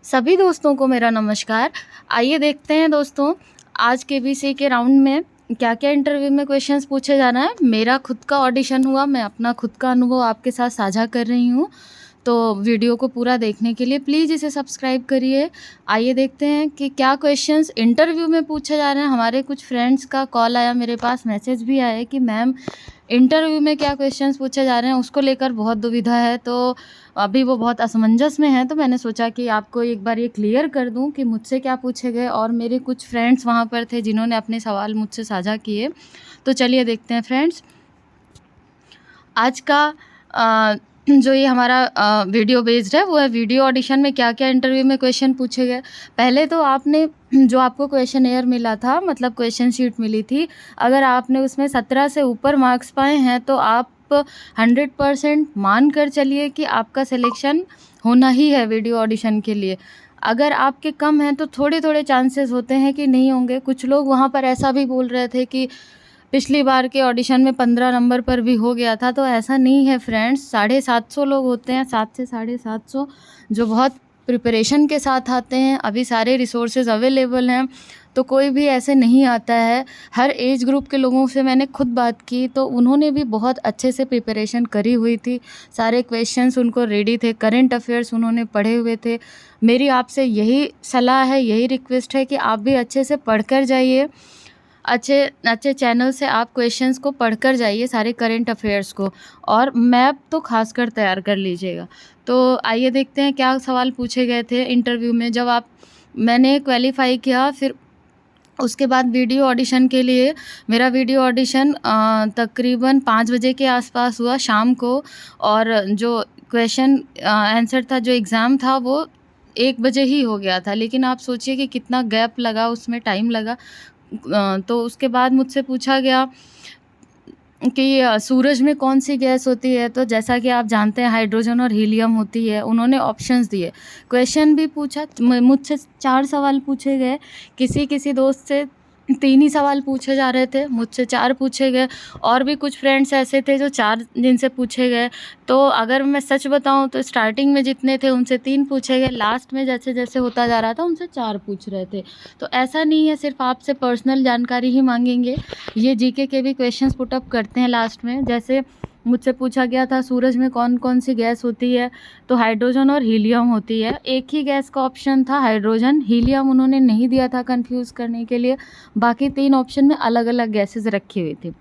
सभी दोस्तों को मेरा नमस्कार। आइए देखते हैं दोस्तों, आज केबीसी के राउंड में क्या-क्या इंटरव्यू में क्वेश्चंस पूछे जा रहे हैं। मेरा खुद का ऑडिशन हुआ, मैं अपना खुद का अनुभव आपके साथ साझा कर रही हूँ। तो वीडियो को पूरा देखने के लिए प्लीज़ इसे सब्सक्राइब करिए। आइए देखते हैं कि क्या क्वेश्चंस इंटरव्यू में पूछे जा रहे हैं। हमारे कुछ फ्रेंड्स का कॉल आया, मेरे पास मैसेज भी आया कि मैम इंटरव्यू में क्या क्वेश्चंस पूछे जा रहे हैं, उसको लेकर बहुत दुविधा है। तो अभी वो बहुत असमंजस में है, तो मैंने सोचा कि आपको एक बार ये क्लियर कर दूं कि मुझसे क्या पूछे गए, और मेरे कुछ फ्रेंड्स वहाँ पर थे जिन्होंने अपने सवाल मुझसे साझा किए। तो चलिए देखते हैं फ्रेंड्स, आज का जो ये हमारा वीडियो बेस्ड है वो है वीडियो ऑडिशन में क्या क्या इंटरव्यू में क्वेश्चन पूछे गए। पहले तो आपने जो आपको क्वेश्चन एयर मिला था, मतलब क्वेश्चन शीट मिली थी, अगर आपने उसमें 17 से ऊपर मार्क्स पाए हैं तो आप 100% मान कर चलिए कि आपका सिलेक्शन होना ही है वीडियो ऑडिशन के लिए। अगर आपके कम हैं तो थोड़े थोड़े चांसेस होते हैं कि नहीं होंगे। कुछ लोग वहाँ पर ऐसा भी बोल रहे थे कि पिछली बार के ऑडिशन में 15 नंबर पर भी हो गया था। तो ऐसा नहीं है फ्रेंड्स, 750 लोग होते हैं, 7 से 750, जो बहुत प्रिपरेशन के साथ आते हैं। अभी सारे रिसोर्सेज अवेलेबल हैं, तो कोई भी ऐसे नहीं आता है। हर एज ग्रुप के लोगों से मैंने खुद बात की, तो उन्होंने भी बहुत अच्छे से प्रिपरेशन करी हुई थी। सारे क्वेश्चंस उनको रेडी थे, करंट अफेयर्स उन्होंने पढ़े हुए थे। मेरी आपसे यही सलाह है, यही रिक्वेस्ट है कि आप भी अच्छे से पढ़ कर जाइए। अच्छे अच्छे चैनल से आप क्वेश्चंस को पढ़कर जाइए, सारे करंट अफेयर्स को, और मैप तो खासकर तैयार कर लीजिएगा। तो आइए देखते हैं क्या सवाल पूछे गए थे इंटरव्यू में। जब मैंने क्वालिफाई किया, फिर उसके बाद वीडियो ऑडिशन के लिए, मेरा वीडियो ऑडिशन तकरीबन 5 बजे के आसपास हुआ शाम को, और जो क्वेश्चन आंसर था, जो एग्ज़ाम था, वो 1 बजे ही हो गया था। लेकिन आप सोचिए कि कितना गैप लगा, उसमें टाइम लगा। तो उसके बाद मुझसे पूछा गया कि सूरज में कौन सी गैस होती है। तो जैसा कि आप जानते हैं हाइड्रोजन और हीलियम होती है। उन्होंने ऑप्शंस दिए, क्वेश्चन भी पूछा। मुझसे 4 सवाल पूछे गए, किसी किसी दोस्त से 3 ही सवाल पूछे जा रहे थे, मुझसे 4 पूछे गए, और भी कुछ फ्रेंड्स ऐसे थे जो 4 जिनसे पूछे गए। तो अगर मैं सच बताऊं तो स्टार्टिंग में जितने थे उनसे 3 पूछे गए, लास्ट में जैसे जैसे होता जा रहा था उनसे 4 पूछ रहे थे। तो ऐसा नहीं है सिर्फ आपसे पर्सनल जानकारी ही मांगेंगे, ये जीके के भी क्वेश्चंस पुट अप करते हैं लास्ट में। जैसे मुझसे पूछा गया था सूरज में कौन कौन सी गैस होती है, तो हाइड्रोजन और हीलियम होती है। एक ही गैस का ऑप्शन था हाइड्रोजन, हीलियम उन्होंने नहीं दिया था कंफ्यूज करने के लिए। बाकी 3 ऑप्शन में अलग अलग गैसेस रखी हुई थी।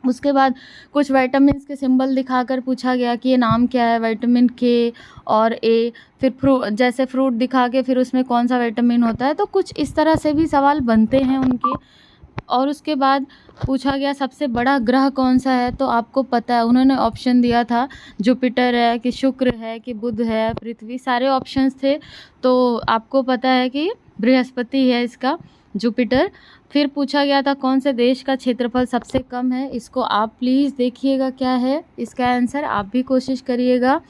उसके बाद कुछ विटामिन्स के सिंबल दिखाकर पूछा गया कि ये नाम क्या है, विटामिन के और ए। फिर जैसे फ्रूट दिखा के फिर उसमें कौन सा विटामिन होता है। तो कुछ इस तरह से भी सवाल बनते हैं उनके। और उसके बाद पूछा गया सबसे बड़ा ग्रह कौन सा है। तो आपको पता है, उन्होंने ऑप्शन दिया था जुपिटर है कि शुक्र है कि बुध है, पृथ्वी, सारे ऑप्शंस थे। तो आपको पता है कि बृहस्पति है इसका, जुपिटर। फिर पूछा गया था कौन से देश का क्षेत्रफल सबसे कम है। इसको आप प्लीज़ देखिएगा क्या है इसका आंसर, आप भी कोशिश करिएगा।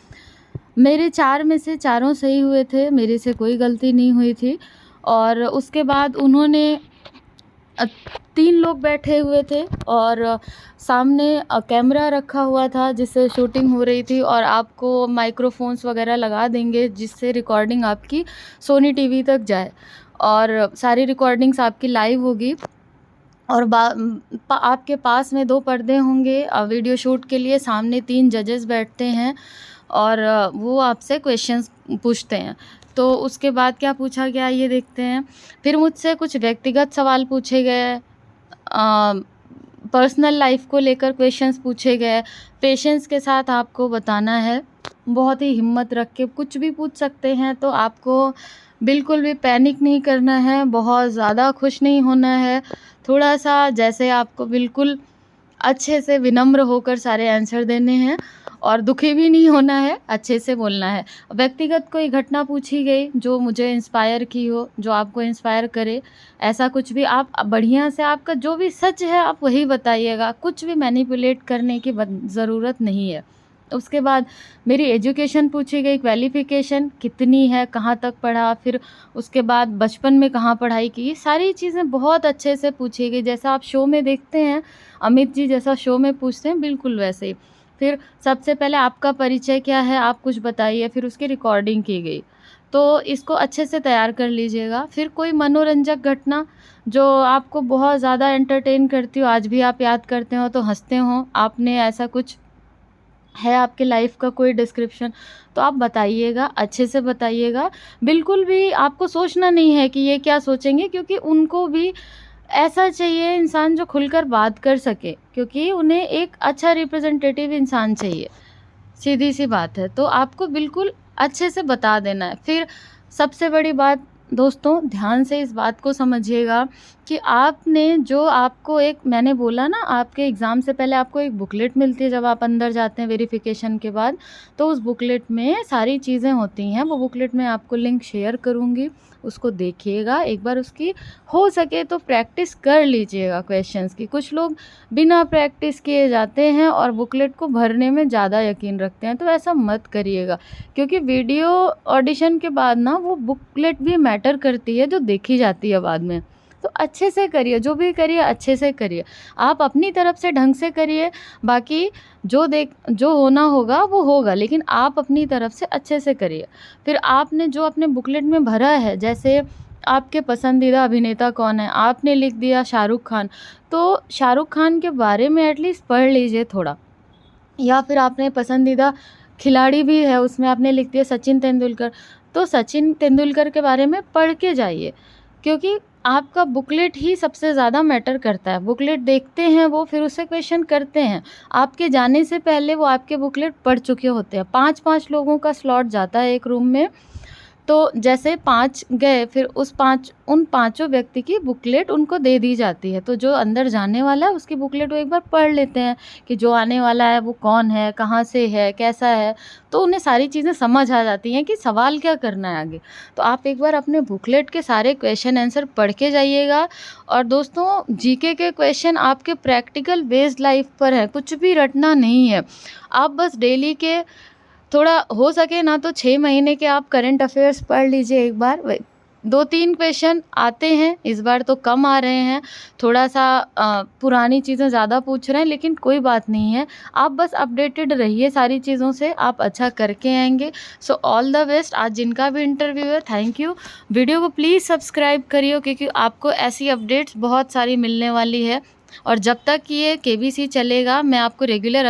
मेरे 4 में से चारों सही हुए थे, मेरे से कोई गलती नहीं हुई थी। और उसके बाद उन्होंने 3 लोग बैठे हुए थे, और सामने कैमरा रखा हुआ था जिससे शूटिंग हो रही थी, और आपको माइक्रोफोन्स वगैरह लगा देंगे जिससे रिकॉर्डिंग आपकी सोनी टीवी तक जाए, और सारी रिकॉर्डिंग्स आपकी लाइव होगी। और आपके पास में 2 पर्दे होंगे वीडियो शूट के लिए, सामने 3 जजेस बैठते हैं, और वो आपसे क्वेश्चंस पूछते हैं। तो उसके बाद क्या पूछा गया ये देखते हैं। फिर मुझसे कुछ व्यक्तिगत सवाल पूछे गए, पर्सनल लाइफ को लेकर क्वेश्चंस पूछे गए। पेशेंस के साथ आपको बताना है, बहुत ही हिम्मत रख के कुछ भी पूछ सकते हैं। तो आपको बिल्कुल भी पैनिक नहीं करना है, बहुत ज़्यादा खुश नहीं होना है, थोड़ा सा जैसे आपको बिल्कुल अच्छे से विनम्र होकर सारे आंसर देने हैं, और दुखी भी नहीं होना है, अच्छे से बोलना है। व्यक्तिगत कोई घटना पूछी गई जो मुझे इंस्पायर की हो, जो आपको इंस्पायर करे, ऐसा कुछ भी आप बढ़िया से, आपका जो भी सच है आप वही बताइएगा, कुछ भी मैनिपुलेट करने की ज़रूरत नहीं है। उसके बाद मेरी एजुकेशन पूछी गई, क्वालिफ़िकेशन कितनी है, कहाँ तक पढ़ा, फिर उसके बाद बचपन में कहाँ पढ़ाई की, ये सारी चीज़ें बहुत अच्छे से पूछी गई। जैसा आप शो में देखते हैं, अमित जी जैसा शो में पूछते हैं बिल्कुल वैसे ही। फिर सबसे पहले आपका परिचय क्या है, आप कुछ बताइए, फिर उसकी रिकॉर्डिंग की गई। तो इसको अच्छे से तैयार कर लीजिएगा। फिर कोई मनोरंजक घटना जो आपको बहुत ज़्यादा एंटरटेन करती हो, आज भी आप याद करते हो तो हँसते हो, आपने ऐसा कुछ है आपके लाइफ का कोई डिस्क्रिप्शन, तो आप बताइएगा, अच्छे से बताइएगा। बिल्कुल भी आपको सोचना नहीं है कि ये क्या सोचेंगे, क्योंकि उनको भी ऐसा चाहिए इंसान जो खुलकर बात कर सके, क्योंकि उन्हें एक अच्छा रिप्रेजेंटेटिव इंसान चाहिए, सीधी सी बात है। तो आपको बिल्कुल अच्छे से बता देना है। फिर सबसे बड़ी बात दोस्तों, ध्यान से इस बात को समझिएगा कि आपने जो आपको एक मैंने बोला ना, आपके एग्ज़ाम से पहले आपको एक बुकलेट मिलती है जब आप अंदर जाते हैं वेरिफिकेशन के बाद, तो उस बुकलेट में सारी चीज़ें होती हैं। वो बुकलेट मैं आपको लिंक शेयर करूँगी, उसको देखिएगा एक बार, उसकी हो सके तो प्रैक्टिस कर लीजिएगा क्वेश्चंस की। कुछ लोग बिना प्रैक्टिस किए जाते हैं और बुकलेट को भरने में ज़्यादा यकीन रखते हैं, तो ऐसा मत करिएगा, क्योंकि वीडियो ऑडिशन के बाद ना वो बुकलेट भी मैटर करती है जो देखी जाती है बाद में। तो अच्छे से करिए, जो भी करिए अच्छे से करिए, आप अपनी तरफ से ढंग से करिए, बाकी जो होना होगा वो होगा, लेकिन आप अपनी तरफ से अच्छे से करिए। फिर आपने जो अपने बुकलेट में भरा है, जैसे आपके पसंदीदा अभिनेता कौन है, आपने लिख दिया शाहरुख खान, तो शाहरुख खान के बारे में एटलीस्ट पढ़ लीजिए थोड़ा। या फिर आपने पसंदीदा खिलाड़ी भी है, उसमें आपने लिख दिया सचिन तेंदुलकर, तो सचिन तेंदुलकर के बारे में पढ़ के जाइए, क्योंकि आपका बुकलेट ही सबसे ज़्यादा मैटर करता है। बुकलेट देखते हैं वो, फिर उससे क्वेश्चन करते हैं। आपके जाने से पहले वो आपके बुकलेट पढ़ चुके होते हैं। 5-5 लोगों का स्लॉट जाता है एक रूम में, तो जैसे 5 गए, फिर उन पाँचों व्यक्ति की बुकलेट उनको दे दी जाती है। तो जो अंदर जाने वाला है उसकी बुकलेट वो एक बार पढ़ लेते हैं कि जो आने वाला है वो कौन है, कहाँ से है, कैसा है, तो उन्हें सारी चीज़ें समझ आ जाती हैं कि सवाल क्या करना है आगे। तो आप एक बार अपने बुकलेट के सारे क्वेश्चन आंसर पढ़ के जाइएगा। और दोस्तों, जीके के क्वेश्चन आपके प्रैक्टिकल बेस्ड लाइफ पर है, कुछ भी रटना नहीं है। आप बस डेली के थोड़ा हो सके ना तो 6 महीने के आप करंट अफेयर्स पढ़ लीजिए एक बार। 2-3 क्वेश्चन आते हैं, इस बार तो कम आ रहे हैं, थोड़ा सा पुरानी चीज़ें ज़्यादा पूछ रहे हैं, लेकिन कोई बात नहीं है, आप बस अपडेटेड रहिए सारी चीज़ों से, आप अच्छा करके आएंगे। So all the best. आज जिनका भी इंटरव्यू है, थैंक यू। वीडियो को प्लीज़ सब्सक्राइब करिए, क्योंकि आपको ऐसी अपडेट्स बहुत सारी मिलने वाली है। और जब तक ये केबीसी चलेगा, मैं आपको रेगुलर